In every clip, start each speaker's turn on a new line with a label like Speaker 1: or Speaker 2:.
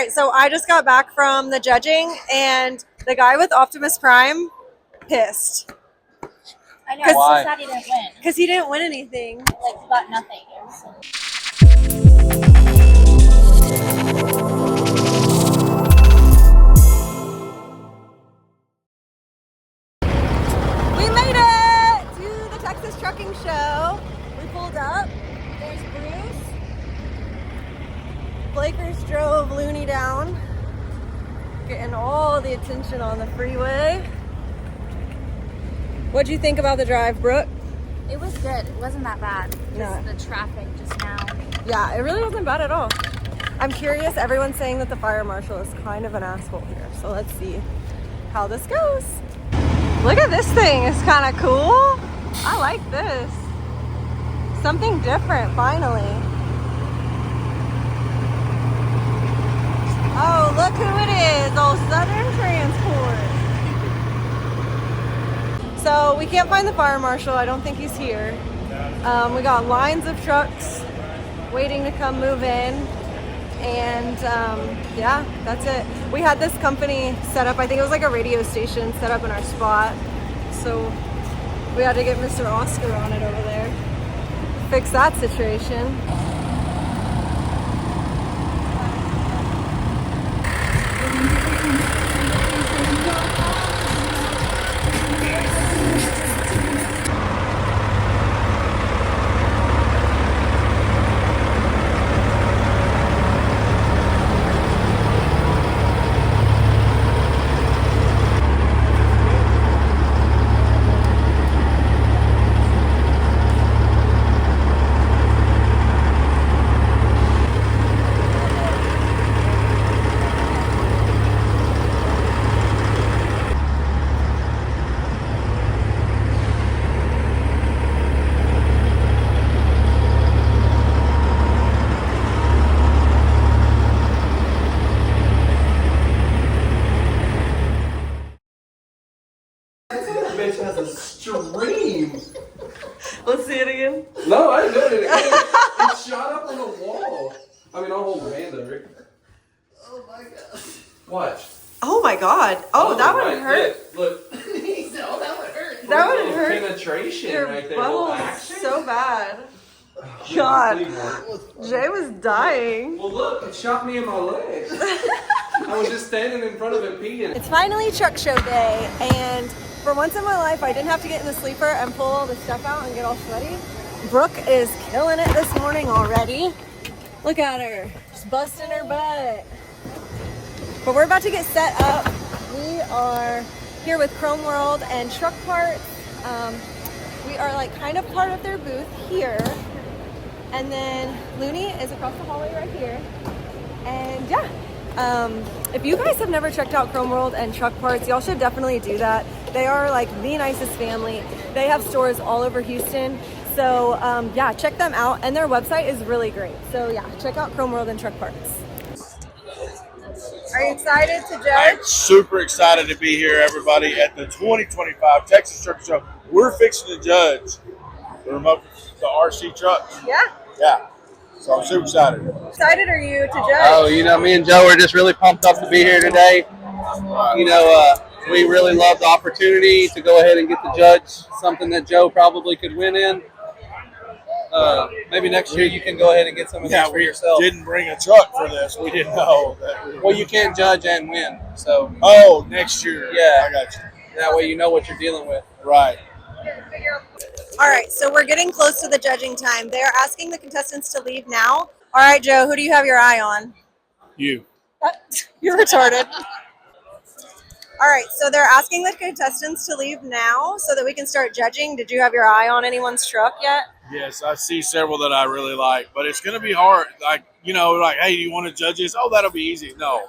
Speaker 1: right, so I just got back from the judging, and the guy with Optimus Prime pissed
Speaker 2: I know. I'm so sad he didn't win.
Speaker 1: because he didn't win anything.
Speaker 2: Like he got nothing.
Speaker 1: We made it to the Texas Trucking Show. We pulled up. There's Bruce. Blakers drove Looney down, getting all the attention on the freeway. What'd you think about the drive, Brooke?
Speaker 2: It was good. It wasn't that bad. Just
Speaker 1: No.
Speaker 2: the traffic just now.
Speaker 1: Yeah, it really wasn't bad at all. I'm curious, everyone's saying that the fire marshal is kind of an asshole here. So let's see how this goes. Look at this thing, it's kind of cool. I like this. Something different, finally. Oh, look who it is, old Southern Transport. So we can't find the fire marshal, I don't think he's here. We got lines of trucks waiting to come move in. And yeah, that's it. We had this company set up, I think it was like a radio station set up in our spot. So we had to get Mr. Oscar on it over there. Fix that situation.
Speaker 3: Has a stream.
Speaker 1: Let's see it again.
Speaker 3: No, I didn't do it again. It shot up on the wall. I mean, I'll hold your hand over it. Oh my god. Watch.
Speaker 1: Oh my god. Oh, that would hurt.
Speaker 3: Look. No, that would hurt.
Speaker 1: That would hurt.
Speaker 3: Penetration
Speaker 1: Your
Speaker 3: right there.
Speaker 1: butthole is so bad. God. Jay was dying.
Speaker 3: Well, look, it shot me in my leg. I was just standing in front of it peeing.
Speaker 1: It's finally truck show day, and for once in my life, I didn't have to get in the sleeper and pull all the stuff out and get all sweaty. Brooke is killing it this morning already. Look at her, just busting her butt. But we're about to get set up. We are here with Chrome World and Truck Parts. We are like kind of part of their booth here. And then Looney is across the hallway right here. And yeah, if you guys have never checked out Chrome World and Truck Parts, y'all should definitely do that. They are like the nicest family. They have stores all over Houston. So yeah, check them out. And their website is really great. So yeah, check out Chrome World and Truck Parts. Are you excited to judge?
Speaker 4: I'm super excited to be here, everybody, at the 2025 Texas Truck Show. We're fixing to judge the RC trucks.
Speaker 1: Yeah.
Speaker 4: Yeah. So I'm super excited.
Speaker 1: Excited are you to judge?
Speaker 5: Oh, you know, me and Joe are just really pumped up to be here today. You know, we really love the opportunity to go ahead and get to judge something that Joe probably could win in. Maybe next year you can go ahead and get some of this for yourself.
Speaker 4: Didn't bring a truck for this. We didn't know that.
Speaker 5: Well, you can't judge and win. So,
Speaker 4: Oh, next year.
Speaker 5: Yeah.
Speaker 4: I got you.
Speaker 5: that way you know what you're dealing with.
Speaker 4: Right.
Speaker 1: All right, so we're getting close to the judging time. They are asking the contestants to leave now. All right, Joe, who do you have your eye on?
Speaker 4: You.
Speaker 1: You're retarded. All right, so they're asking the contestants to leave now so that we can start judging. Did you have your eye on anyone's truck yet?
Speaker 4: Yes, I see several that I really like, but it's going to be hard. Like, you know, like, hey, do you want to judge this? Oh, that'll be easy. No.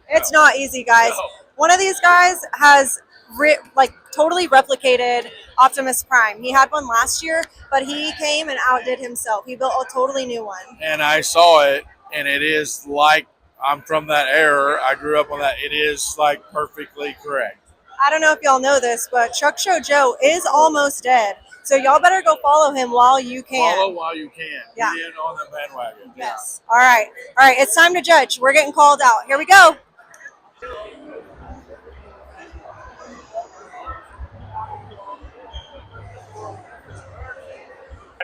Speaker 1: It's not easy, guys.
Speaker 4: No.
Speaker 1: One of these guys has totally replicated Optimus Prime. He had one last year, but he came and outdid himself. He built a totally new one.
Speaker 4: And I saw it, and it is like, I'm from that era. I grew up on that. It is like perfectly correct.
Speaker 1: I don't know if y'all know this, but Truck Show Joe is almost dead. So y'all better go follow him while you can.
Speaker 4: Follow while you can.
Speaker 1: Yeah.
Speaker 4: Get in on the bandwagon.
Speaker 1: Yes. All right. All right. It's time to judge. We're getting called out. Here we go.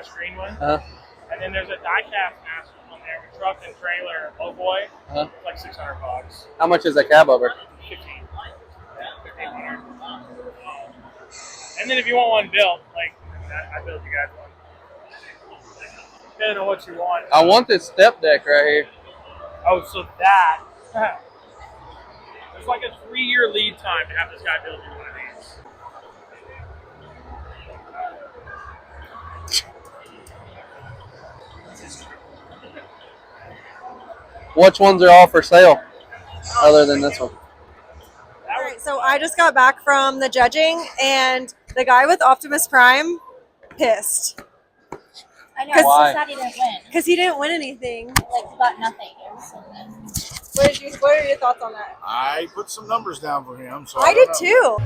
Speaker 6: Screen one,
Speaker 5: Uh,
Speaker 6: and then there's a die-cast master on there with truck and trailer, low boy,
Speaker 5: uh,
Speaker 6: like $600.
Speaker 5: how much is that cab over?
Speaker 6: 1500. And then if you want one built, like I built you guys one. Depending on what you want.
Speaker 5: I want this step deck right here.
Speaker 6: Oh, so that there's like a 3-year lead time to have this guy build you one of these.
Speaker 5: Which ones are all for sale other than this one?
Speaker 1: All right. So I just got back from the judging, and the guy with Optimus Prime pissed
Speaker 2: I know. I'm
Speaker 5: Why?
Speaker 2: so sad he didn't win.
Speaker 1: because he didn't win anything.
Speaker 2: Like he got nothing. It was so good.
Speaker 1: What are your thoughts on that?
Speaker 4: I put some numbers down for him. So
Speaker 1: I
Speaker 4: don't
Speaker 1: did
Speaker 4: know.
Speaker 1: too.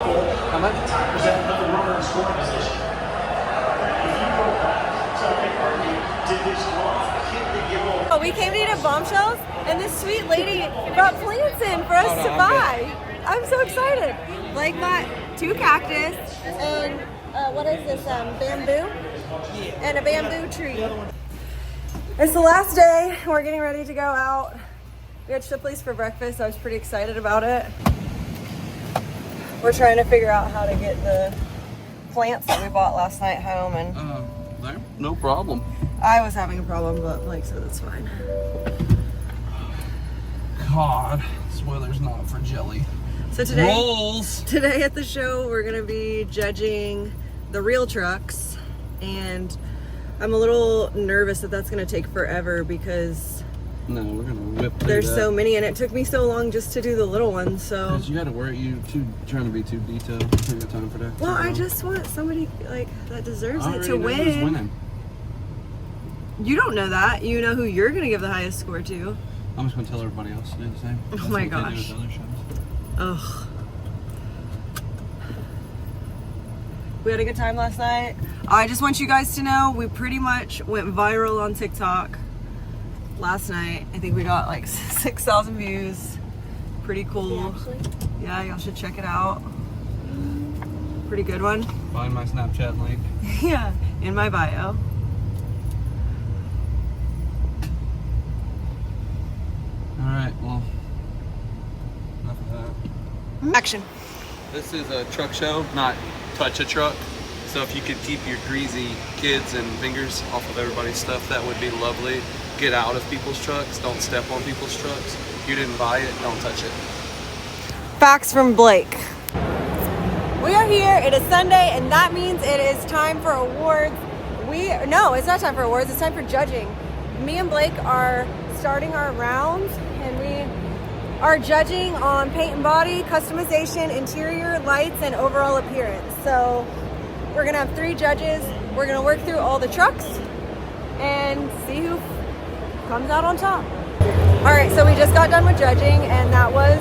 Speaker 5: How much?
Speaker 1: Oh, we came to eat at Bombshells, and this sweet lady brought plants in for us to buy. I'm so excited. Blake got 2 cactus and what is this? Bamboo? And a bamboo tree. It's the last day. We're getting ready to go out. We had Shipley's for breakfast. I was pretty excited about it. We're trying to figure out how to get the plants that we bought last night home, and
Speaker 3: No problem.
Speaker 1: I was having a problem, but Blake said it's fine.
Speaker 3: God, this weather's not for jelly.
Speaker 1: So today
Speaker 3: Rolls.
Speaker 1: at the show, we're gonna be judging the real trucks, and I'm a little nervous that that's gonna take forever because
Speaker 3: No, we're gonna whip through
Speaker 1: there's
Speaker 3: that.
Speaker 1: so many, and it took me so long just to do the little ones. So,
Speaker 3: Cause you gotta worry, trying to be too detailed. I don't got time for that.
Speaker 1: well, I just want somebody like that deserves
Speaker 3: I
Speaker 1: it
Speaker 3: already
Speaker 1: to
Speaker 3: know who's
Speaker 1: win.
Speaker 3: winning.
Speaker 1: You don't know that. You know who you're gonna give the highest score to.
Speaker 3: I'm just gonna tell everybody else to do the same. That's
Speaker 1: my
Speaker 3: what they do
Speaker 1: gosh.
Speaker 3: with other shows.
Speaker 1: Ugh. We had a good time last night. I just want you guys to know we pretty much went viral on TikTok last night. I think we got like 6,000 views. Pretty cool. Yeah, y'all should check it out. Pretty good one.
Speaker 3: Find my Snapchat link.
Speaker 1: Yeah, in my bio.
Speaker 3: Alright, well, enough of that.
Speaker 1: Action.
Speaker 5: This is a truck show, not touch a truck. So if you could keep your greasy kids and fingers off of everybody's stuff, that would be lovely. Get out of people's trucks. Don't step on people's trucks. You didn't buy it, don't touch it.
Speaker 1: Facts from Blake. We are here. It is Sunday, and that means it is time for awards. No, it's not time for awards. It's time for judging. Me and Blake are starting our rounds, and we are judging on paint and body, customization, interior, lights, and overall appearance. So we're gonna have 3 judges. We're gonna work through all the trucks and see who comes out on top. All right, so we just got done with judging, and that was,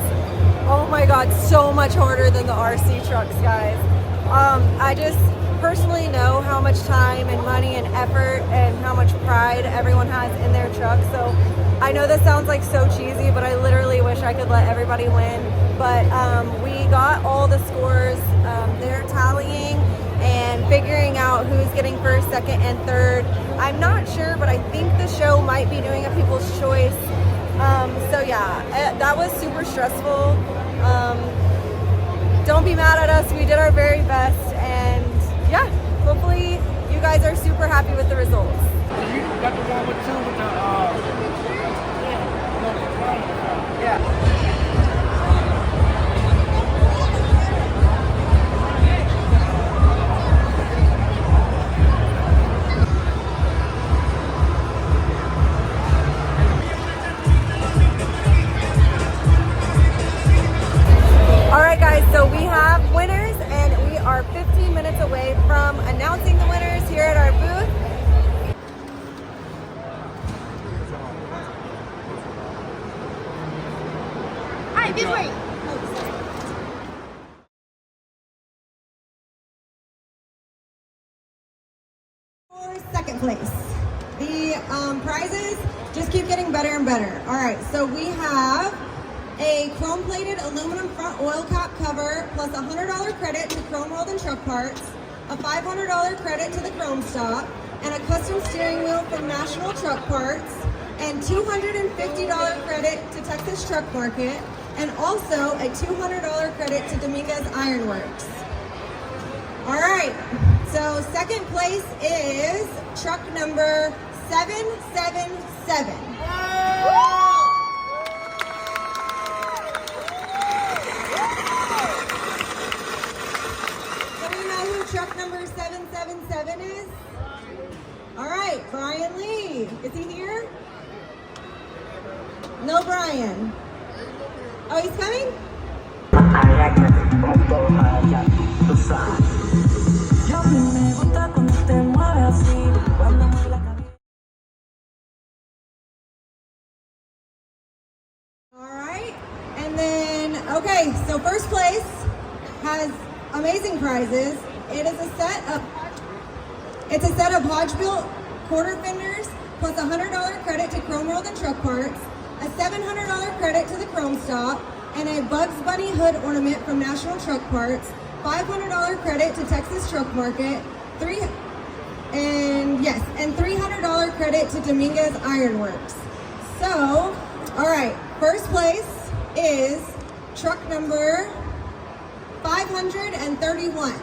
Speaker 1: oh my God, so much harder than the RC trucks, guys. I just personally know how much time and money and effort and how much pride everyone has in their truck. So I know this sounds like so cheesy, but I literally wish I could let everybody win. But we got all the scores. They're tallying and figuring out who's getting first, second, and third. I'm not sure, but I think the show might be doing a People's Choice. So yeah, that was super stressful. Don't be mad at us. We did our very best, and yeah, hopefully you guys are super happy with the results.
Speaker 6: You got the one with 2 with the
Speaker 1: Yeah. All right, guys, so we have winners, and we are 15 minutes away from announcing the winners here at our booth. second place. The prizes just keep getting better and better. All right, so we have a chrome-plated aluminum front oil cap cover plus a $100 credit to Chrome World and Truck Parts, a $500 credit to the Chrome Stop, and a custom steering wheel from National Truck Parts, and $250 credit to Texas Truck Market, and also a $200 credit to Dominguez Ironworks. All right, so second place is truck number 777. Do we know who truck number 777 is? All right, Brian Lee. Is he here? No Brian. Oh, he's coming? All right, and then, okay, so first place has amazing prizes. It's a set of Hodge-built quarter fenders plus a $100 credit to Chrome World and Truck Parts, a $700 credit to the Chrome Stop, and a Bugs Bunny hood ornament from National Truck Parts, $500 credit to Texas Truck Market, and $300 credit to Dominguez Ironworks. So, all right, first place is truck number 531.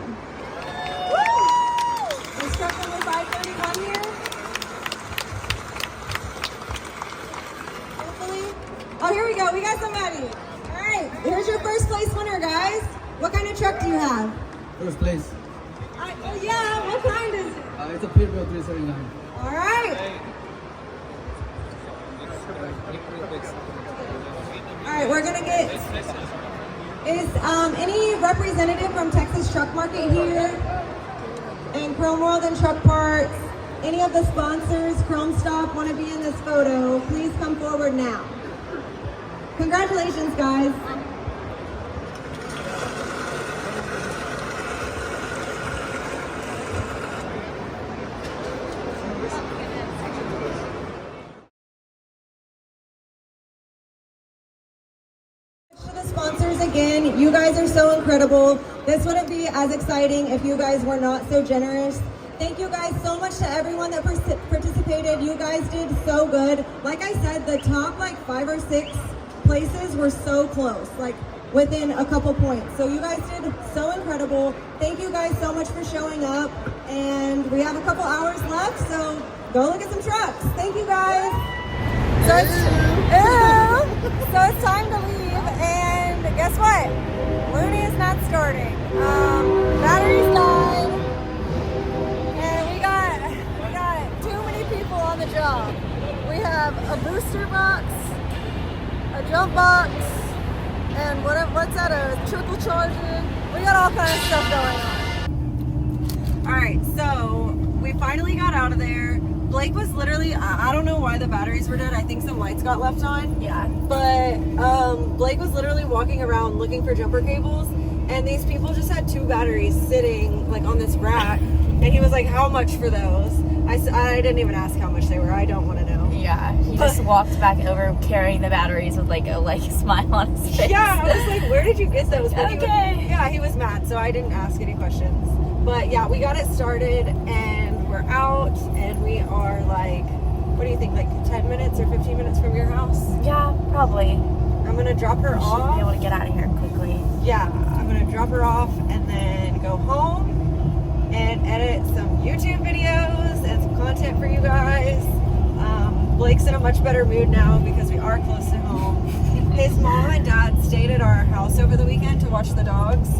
Speaker 1: Is truck number 531 here? Hopefully. Oh, here we go. We got somebody. All right. Here's your first place winner, guys. What kind of truck do you have?
Speaker 7: First place.
Speaker 1: Yeah. What kind is it?
Speaker 7: It's a Peterbilt 379.
Speaker 1: All right. All right. We're gonna get. Is any representative from Texas Truck Market here? And Chrome World and Truck Parts, any of the sponsors, Chrome Stop, want to be in this photo, please come forward now. Congratulations, guys. To the sponsors again, you guys are so incredible. This wouldn't be as exciting if you guys were not so generous. Thank you guys so much to everyone that participated. You guys did so good. Like I said, the top 5 or 6 places were so close, within a couple points. So you guys did so incredible. Thank you guys so much for showing up. And we have a couple hours left, so go look at some trucks. Thank you guys. So it's time to leave, and guess what? Looney is not starting. Batteries died, and we got too many people on the job. We have a booster box, a jump box, and what's that? A trickle charger. We got all kinds of stuff going on. All right, so we finally got out of there. Blake was literally, I don't know why the batteries were dead. I think some lights got left on. Yeah. But Blake was literally walking around looking for jumper cables, and these people just had 2 batteries sitting on this rack, and he was like, how much for those? I didn't even ask how much they were. I don't want to know.
Speaker 2: Yeah, he just walked back over carrying the batteries with a smile on his face.
Speaker 1: Yeah, I was like, where did you get those? But
Speaker 2: Okay.
Speaker 1: he was mad, so I didn't ask any questions. But yeah, we got it started, and we're out, and we are what do you think, 10 minutes or 15 minutes from your house?
Speaker 2: Yeah, probably.
Speaker 1: I'm going to drop her
Speaker 2: Should
Speaker 1: off.
Speaker 2: be able to get out of here quickly.
Speaker 1: Yeah, I'm going to drop her off and then go home and edit some YouTube videos and some content for you guys. Blake's in a much better mood now because we are close to home. His mom and dad stayed at our house over the weekend to watch the dogs,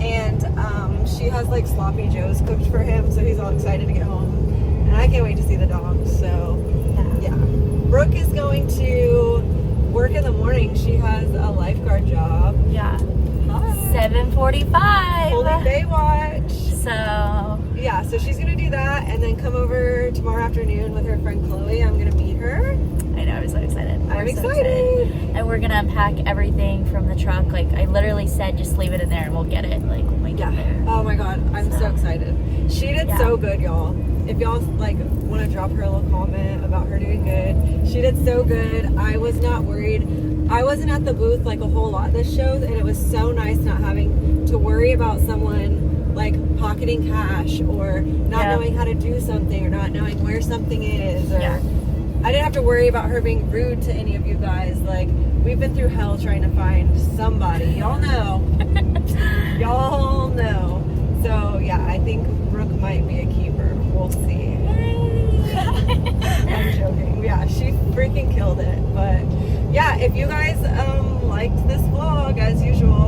Speaker 1: and she has sloppy joes cooked for him, so he's all excited to get home, and I can't wait to see the dogs. So yeah, Brooke is going to work in the morning. She has a lifeguard job.
Speaker 2: Yeah.
Speaker 1: Hi.
Speaker 2: 7:45.
Speaker 1: Holding Baywatch.
Speaker 2: So
Speaker 1: Yeah, so she's gonna do that and then come over tomorrow afternoon with her friend Chloe. I'm gonna meet her.
Speaker 2: I know, I'm so excited.
Speaker 1: I'm
Speaker 2: We're so
Speaker 1: excited.
Speaker 2: And we're gonna unpack everything from the truck. I literally said just leave it in there and we'll get it when we
Speaker 1: Yeah. Oh my god, I'm so excited. She did so good, y'all. If y'all like want to drop her a little comment about her doing good, she did so good. I was not worried. I wasn't at the booth like a whole lot this show, and it was so nice not having to worry about someone like pocketing cash or not knowing how to do something or not knowing where something is. Or I didn't have to worry about her being rude to any of you guys. Like, we've been through hell trying to find somebody. Y'all know. Y'all know. So yeah, I think Brooke might be a keeper. We'll see. I'm joking. Yeah, she freaking killed it. But yeah, if you guys liked this vlog, as usual,